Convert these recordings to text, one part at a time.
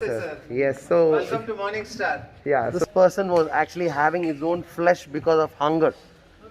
sir. Yes, so Welcome to Morning Star. yeah, this person was actually having his own flesh because of hunger.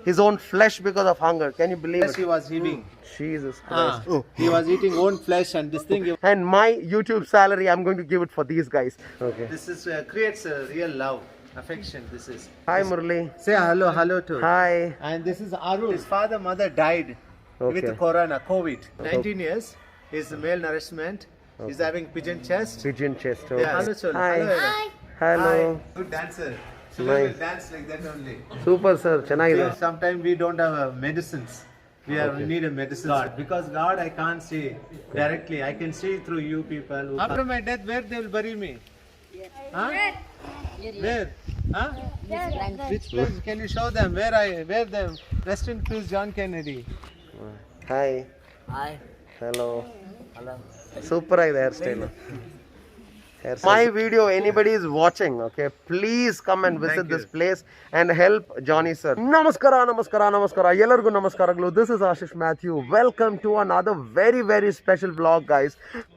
His own flesh because of hunger. Can you believe Yes, it? he was eating. Jesus Christ. He was eating own flesh, and this thing, And my YouTube salary, I'm going to give it for these guys. Okay. this is creates a real love, affection. This is. Hi, Murli. Say hello to. Hi. And this is Arul. His father, mother died Okay. with corona, COVID. 19 years. He's male nourishment. He's having pigeon chest. Pigeon chest. Yeah. Okay. Hello, Cholu. Hi. Hello. Hello. Hi. Good dancer. Children Nice. will dance like that only. Super, sir. Chennai. Sometimes we don't have medicines. We need a medicine. God. Because God I can't see directly. I can see through you people. After my death, where they will bury me? Huh? Where? Huh? Which place? Can you show them where them? Rest in peace, John Kennedy. Hi. Hi. Hello. Hello. Super hairstyle. My video, anybody is watching, okay, please come and visit this place and help Johnny sir. Namaskara, namaskara, namaskara. Ellargu namaskaralu. This is Ashish Matthew. Welcome to another very special vlog, guys.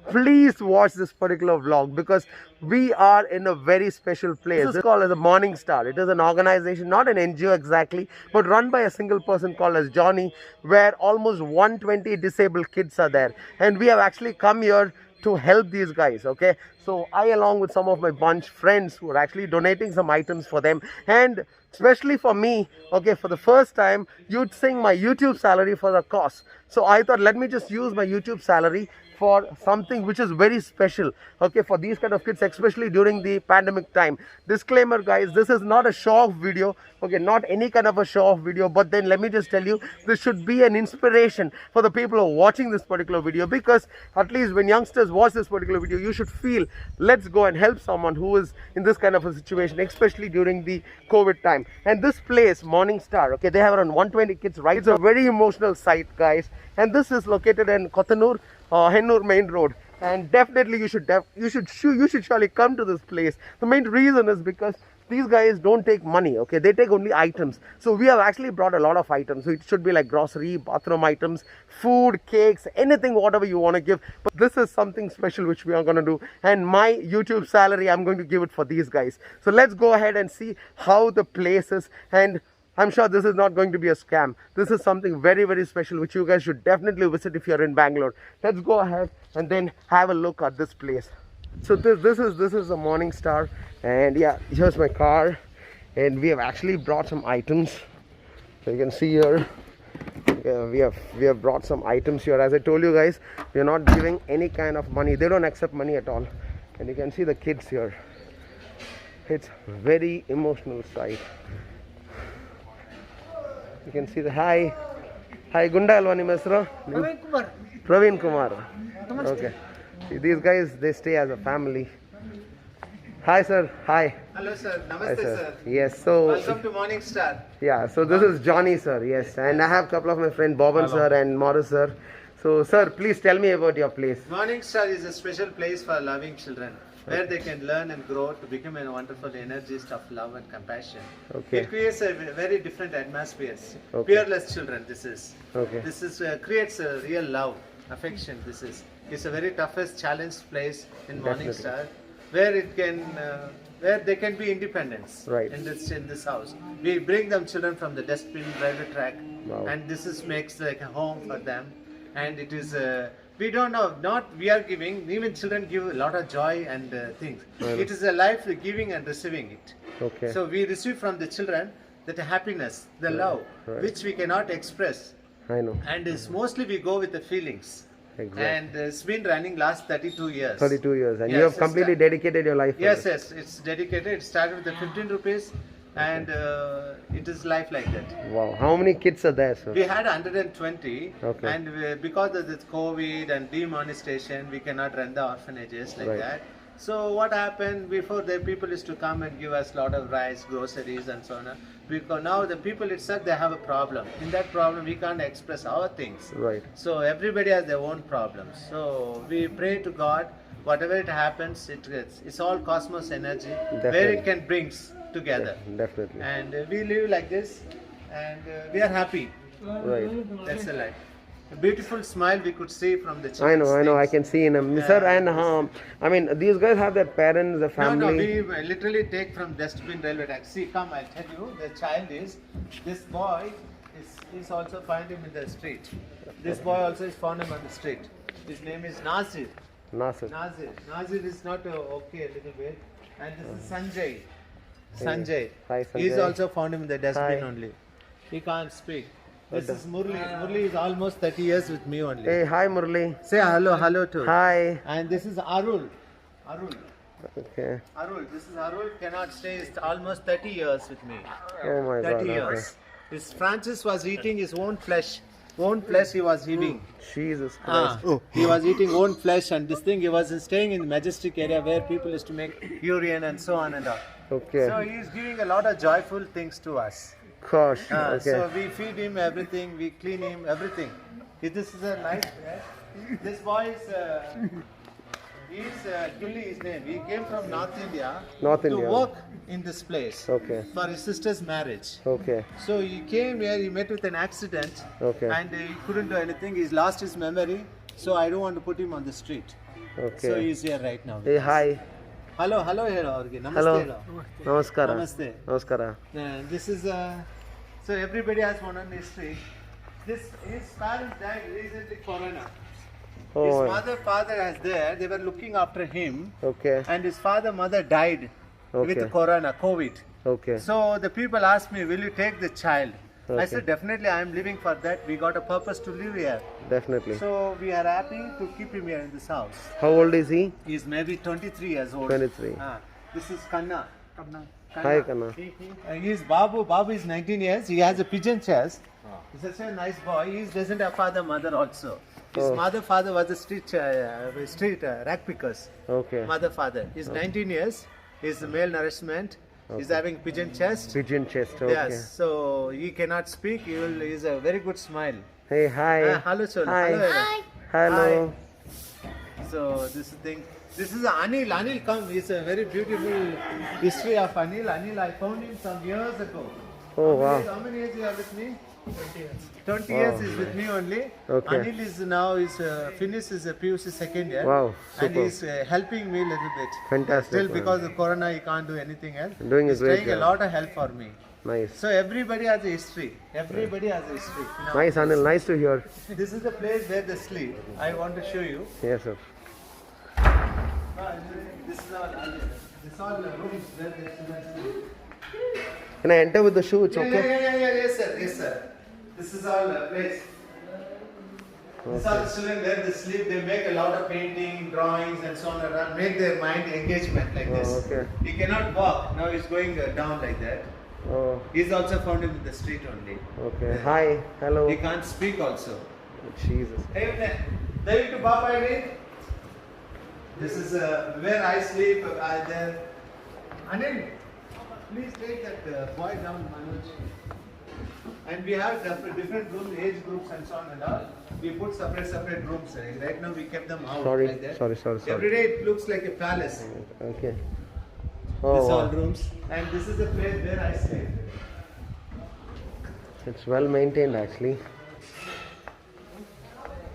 Please watch this particular vlog because we are in a very special place. This is called as a Morning Star. It is an organization, not an NGO exactly, but run by a single person called as Johnny, where almost 120 disabled kids are there. And we have actually come here to help these guys, okay? So I, along with some of my bunch friends who are actually donating some items for them, and especially for me, okay, for the first time, you'd sing my YouTube salary for the cause. So I thought, let me just use my YouTube salary for something which is very special, okay, for these kind of kids, especially during the pandemic time. Disclaimer, guys, this is not a show-off video, okay, not any kind of a show-off video, but then let me just tell you, this should be an inspiration for the people who are watching this particular video, because at least when youngsters watch this particular video, you should feel, let's go and help someone who is in this kind of a situation, especially during the COVID time. And this place, Morning Star, okay, they have around 120 kids, right? It's a very emotional site, guys, and this is located in Kotanur, Hennur main road, and definitely you should surely come to this place. The main reason is because these guys don't take money, okay, they take only items. So we have actually brought a lot of items. So it should be like grocery, bathroom items, food, cakes, anything, whatever you want to give. But this is something special which we are going to do, and my YouTube salary, I'm going to give it for these guys. So let's go ahead and see how the place is, and I'm sure this is not going to be a scam. This is something very special which you guys should definitely visit if you're in Bangalore. Let's go ahead and then have a look at this place. So this is a Morning Star, and yeah, here's my car, and we have actually brought some items. So you can see here, we have brought some items here. As I told you guys, we are not giving any kind of money. They don't accept money at all. And you can see the kids here. It's very emotional sight. You can see the hi Gunda alva ನಿಮ್ಮ ಹೆಸರು Praveen Kumar. Okay, see, these guys, they stay as a family. Hi sir. Hi. Hello, sir. Hi, Namaste, sir. sir. Yes, so Welcome to Morning Star. yeah, so this is Johnny sir. Yes, and I have a couple of my friends, Boban sir and Morris sir. So sir, please tell me about your place. Morning Star is a special place for loving children, where they can learn and grow to become a wonderful energist of love and compassion. Okay. It creates a very different atmospheres. Okay. Peerless children, this is. Okay. This is creates a real love, affection. This is. It's a very toughest challenge place in Morning Definitely. Star, where it can, where they can be independence. Right. In this house, we bring them children from the dustbin, railway track, Wow. and this is makes like a home for them. And it is. We don't know, not we are giving, even children give a lot of joy and things. Right. It is a life giving and receiving it. Okay. So we receive from the children that happiness, the love, Right. which we cannot express. I know. And it's mostly we go with the feelings. Exactly. And it's been running last 32 years. 32 years, and you Yes, have completely dedicated your life for Yes, this. yes, it's dedicated. It started with the 15 rupees, and it is life like that. Wow. How many kids are there, sir? We had 120, Okay. and because of this COVID and demonetization, we cannot run the orphanages like Right. that. So what happened before, the people used to come and give us lot of rice, groceries, and so on. Because now the people itself, they have a problem. In that problem, we can't express our things. Right. So everybody has their own problems. So we pray to God, whatever it happens, it's all cosmos energy, where Definitely. it can brings together. Definitely. And we live like this, and we are happy. Right. That's the life. A beautiful smile we could see from the I children's know, I names. can see in him, sir. And I mean, these guys have their parents, their No, family. we literally take from dustbin railway tax. See, come, I'll tell you. The child is, this boy is also found him in the street. This boy also is found him on the street. His name is Nasir. Nasir. Nazir is not okay a little bit. And this is Sanjay. Sanjay. Hi, He's Sanjay. also found him in the dustbin Hi. only. He can't speak. This is Murli. Murli is almost 30 years with me only. Hey, hi Murli. Say hello too. Hi. And this is Arul. Okay. Arul. This is Arul. Cannot stay. It's almost 30 years with me. Oh my 30 God. years. This Francis was eating his own flesh. Own flesh he was eating. Jesus Christ. He was eating own flesh, and this thing he was staying in the Majestic area where people used to make urine and so on and all. Okay. So he is giving a lot of joyful things to us. Gosh. Okay. So we feed him everything, we clean him everything. This is a nice bed. This boy is Gulli his name. He came from North India North to India. work in this place Okay. for his sister's marriage. Okay. So he came here, he met with an accident Okay. and he couldn't do anything. He's lost his memory. So I don't want to put him on the street. Okay. So he's here right now. Hey, hi. Hello, hello, Namaste. Hello. Hello. Namaskara. Namaste. Namaskara. This is so everybody has one on history. His parents died recently corona. Oh. His father has there. They were looking after him, Okay. and his mother died Okay. with corona, COVID. Okay. So the people asked me, "Will you take the child?" I Okay. said, "Definitely, I am living for that. We got a purpose to live here, Definitely. so we are happy to keep him here in this house." How old is he? He's maybe 23 years old. 23. This is Kanna. Hi, Kanna. He's Babu. Babu is 19 years. He has a pigeon chest. He's such a nice boy. He doesn't have father, mother also. His Oh. father was a street rack pickers. Okay. Father. He's 19 years. He's male nourishment. He's having pigeon chest. Pigeon chest. Okay. Yes. So he cannot speak. He's a very good smile. Hey, hi. Hello, Chola. Hi. Hello. Hello. So this thing. This is Anil. Anil come. It's a very beautiful history of Anil. Anil, I found him some years ago. Oh, wow. How many years you are with me? 20 years is with me only. Okay. Anil is now finished his PUC second year. Wow, And super. he's helping me a little bit. Fantastic, Still man. because of Corona he can't do anything else. Doing a He's great trying a job. lot of help for me. Nice. So everybody has a history. Everybody has a history. Now, Nice, Anil. Nice to hear. this is the place where they sleep. I want to show you. Yes, sir. This is all the rooms where they sleep. Can I enter with the shoe? It's Yeah, okay. yes, sir. Yes, sir. This is all the place. These are the children where they sleep. They make a lot of painting, drawings, and so on and on. Make their mind engagement like this. Oh, okay. He cannot walk. Now he's going down like that. Oh, He's also found him in the street only. okay. Hi. Hello. He can't speak also. Jesus. Hey, David to Baba Ini. This is where I sleep. There. Anil, please take that boy down, Manoj. And we have different rooms, age groups and so on and all. We put separate rooms. Right now we kept them out Sorry. like that. Sorry. Every day it looks like a palace. Okay. This Oh, all wow. rooms. And this is the place where I sleep. It's well maintained actually.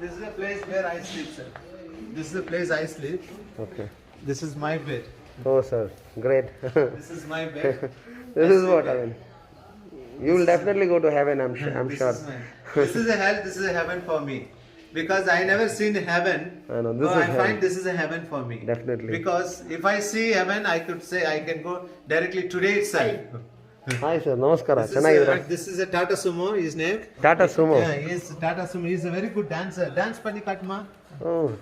This is the place where I sleep, sir. This is the place I sleep. Okay. This is my bed. Oh, sir. Great. This is my bed. This is what I mean. You will definitely go to heaven, I'm This sure. is this is a hell, this is a heaven for me. Because I never seen heaven. I know, this so is I heaven. find this is a heaven for me. Definitely. Because if I see heaven, I could say I can go directly today itself. Hi, sir. Namaskara. Chennai. This is a Tata Sumo, his name. Tata Sumo. Yeah, he is Tata Sumo. He's a very good dancer. Dance pani katma. Oh,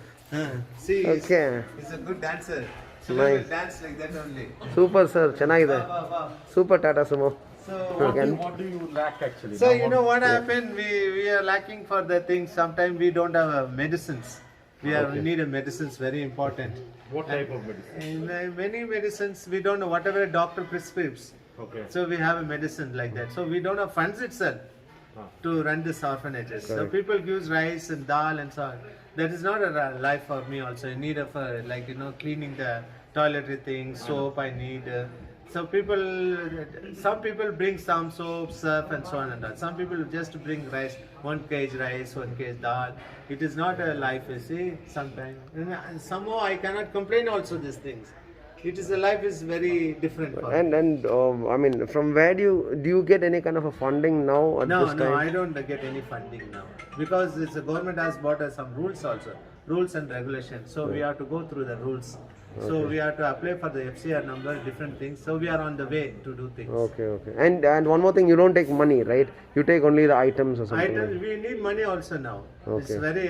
See, okay. he's a good dancer. Children Nice. will dance like that only. Super, sir. Chennai. Wow, wow. Super Tata Sumo. So, Again. What do you lack actually? so you know what happened? We are lacking for the things. Sometimes we don't have medicines. We need a medicines, very important. What type of medicine? In many medicines, we don't know whatever a doctor prescribes. Okay. So we have a medicine like that. So we don't have funds itself to run these orphanages. So people use rice and dal and so on. That is not a life for me also. I need of cleaning the toiletry things, soap I need. So some people bring some soap, surf, and so on and that. Some people just bring rice, 1 kg rice, 1 kg dal. It is not a life, you see. Sometimes, and somehow I cannot complain. Also, these things. It is a life is very different. For me. And I mean, from where do you get any kind of a funding now at No, this no, time? I don't get any funding now because the government has brought us some rules also, rules and regulations. So we have to go through the rules. So we have to apply for the FCR number, different things. So we are on the way to do things. Okay. And one more thing, you don't take money, right? You take only the items or something. We need money also now. It's Okay. very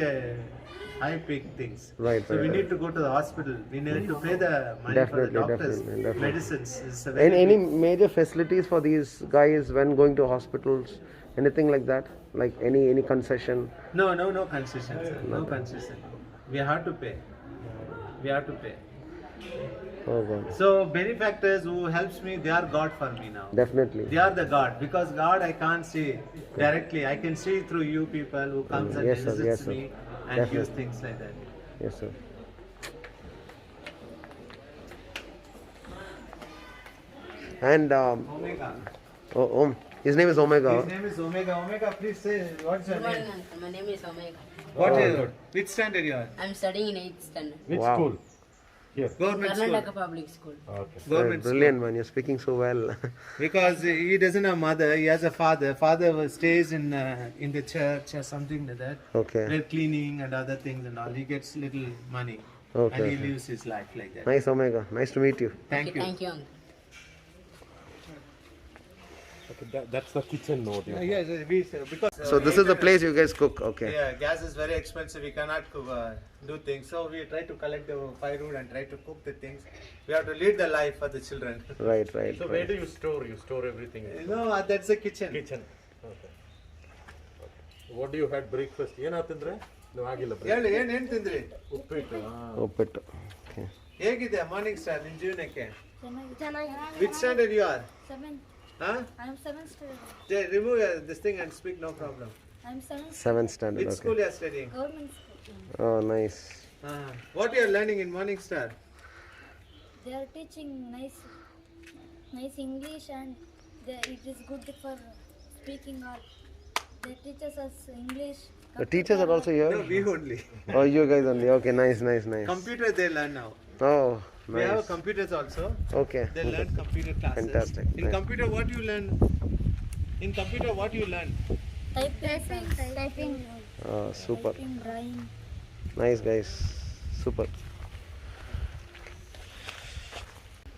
high peak things. Right, So right, we right. need to go to the hospital. We need to pay the money for the doctors, medicines. It's a very And any major facilities for these guys when going to hospitals? Anything like that? Like any concession? No concession, sir. No concession. We have to pay. We have to pay. Oh God. So benefactors who helps me, they are God for me now. Definitely. They are the God because God I can't see directly. I can see through you people who comes and Yes, sir. visits Yes, sir. me and Definitely. gives things like that. Yes, sir. And Omega. his name is Omega. His name is Omega. Omega, please say what's your Good morning, name? uncle. My name is Omega. What Oh, is which standard you are? I'm studying in 8th standard. Which Wow. school? Here. Government school. Karnataka Public School. Okay. Government Brilliant, man. You're speaking so well. school. Because he doesn't have mother, he has a father. Father stays in the church or something like that. Okay. Where cleaning and other things and all. He gets little money. Okay, And he okay. lives his life like that. Nice, Omega. Nice to meet you. Thank you. Thank you, uncle. Okay, that's the kitchen note. Yes, because So this is the place you guys cook. Okay. yeah, gas is very expensive. We cannot do things. So we try to collect the firewood and try to cook the things. We have to lead the life for the children. Right. So where do you store? You store everything in No, that's the kitchen. kitchen. Okay. What do you had breakfast? ಏನಾತಂದ್ರೆ ನೀವು ಆಗಿಲ್ಲ ಹೇಳಿ ಏನ್ ತಿಂದ್ರಿ ಉಪ್ಪಿಟ್ಟು Uppittu. Okay. ಹೇಗಿದೆ morning star ನಿಮ್ ಜೀವನಕ್ಕೆ ಚೆನ್ನಾಗಿ which standard you are seventh. huh I'm seventh student. remove this thing and speak, no problem. I'm seventh. 7th standard. Which Okay. school you are studying? Government school. Oh, nice. What you are learning in morning star? They are teaching nice English, and it is good for speaking. Or they teach us English. The teachers are also here. No, we only. Oh, you guys only. Okay, nice. Computer they learn now. Oh, We have nice. computers also. Okay. They learn computer classes. Fantastic. In Nice. computer, what you learn? In computer, what you learn? Typing, Super. typing, drawing. Nice, guys. Super.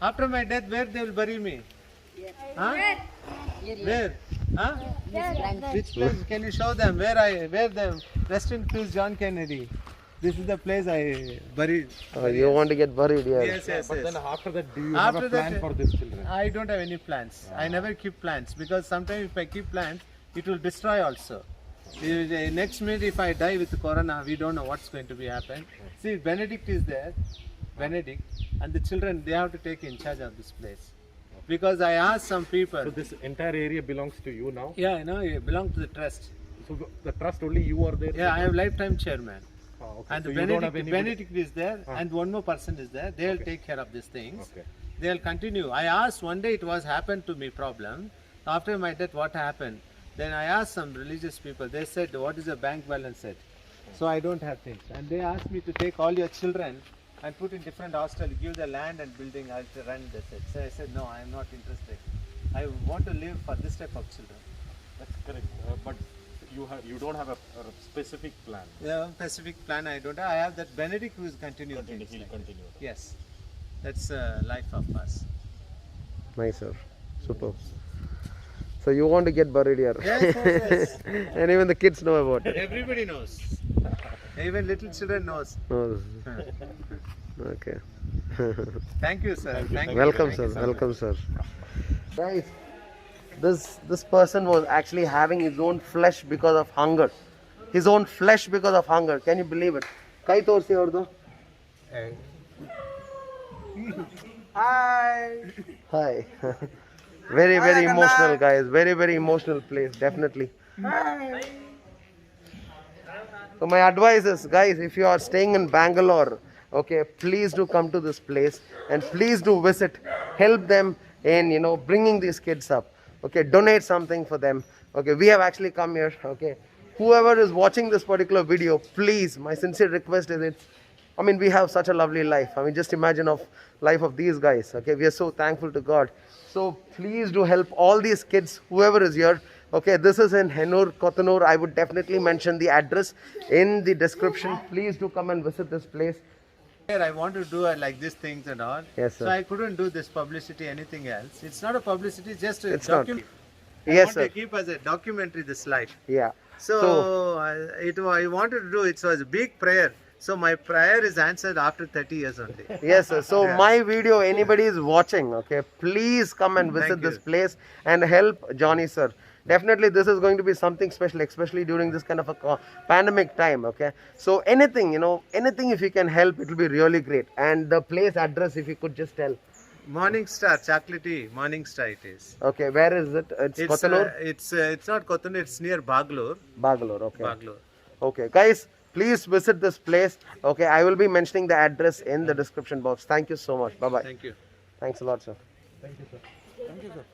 After my death, where they will bury me? Huh? Where? Huh? Which place? Can you show them where the rest in peace John Kennedy? This is the place I buried. You want to get buried here? Yes. But then after that, do you have After a plan that, for these children? I don't have any plans. I never keep plans because sometimes if I keep plans, it will destroy also. Next minute, if I die with corona, we don't know what's going to be happen. See, Benedict is there, Benedict, and the children they have to take in charge of this place. Because I asked some people. So this entire area belongs to you now? Yeah, it belongs to the trust. So the trust only you are there? Yeah, I am lifetime chairman. Oh, okay. And So the you don't have Benedict, anybody? Benedict is there, and one more person is there. They'll take care of these things. Okay. They'll continue. I asked one day, it was happened to me problem. After my death, what happened? Then I asked some religious people. They said, what is the bank balance at? So I don't have things. And they asked me to take all your children and put in different hostels, give the land and building, I'll run this. So I said, no, I am not interested. I want to live for this type of children. That's correct. But you don't have a specific plan. Yeah, specific plan I don't have. I have that Benedict who is continuing things. He'll like continue. that. Yes, that's life of us. Nice, sir. Super. So you want to get buried here? Yes. And even the kids know about it. Everybody knows. Even little children knows. No. Okay. Thank you, sir. Thank you. Welcome, Thank sir. you so Welcome, sir. Guys, this person was actually having his own flesh because of hunger. His own flesh because of hunger. Can you believe it? Kai torsi aurdu? Hi. Very emotional, guys. Very emotional place. Definitely. So my advice is, guys, if you are staying in Bangalore, okay, please do come to this place and please do visit. Help them. in, you know, bringing these kids up. Okay, donate something for them. Okay, we have actually come here. Okay, whoever is watching this particular video, please, my sincere request is I mean, we have such a lovely life. I mean, just imagine of life of these guys. Okay, we are so thankful to God. So please do help all these kids, whoever is here. Okay, this is in Hennur, Kotanur. I would definitely mention the address in the description. Please do come and visit this place. Here I want to do like these things and all. Yes, sir. So I couldn't do this publicity, anything else. It's not a publicity, it's just a It's not. document. Yes, I sir. want to keep as a documentary this life. Yeah. So, I wanted to do it. So, it's a big prayer. So, my prayer is answered after 30 years only. Yes, sir. So Yeah. my video, anybody is watching, okay, please come and visit Thank this you. place and help Johnny sir. Definitely this is going to be something special, especially during this kind of a pandemic time, okay. So anything, you know, anything if you can help, it will be really great. And the place address, if you could just tell. Morning Star, Chocolatey, Morning Star it is. Okay, where is it? It's Kotanur? It's not Kotanur, it's near Baglur. Bangalore, okay. Baglur. Okay, guys, please visit this place. Okay, I will be mentioning the address in the description box. Thank you so much. Bye-bye. Thank you. Thanks a lot, sir. Thank you, sir. Thank you, sir.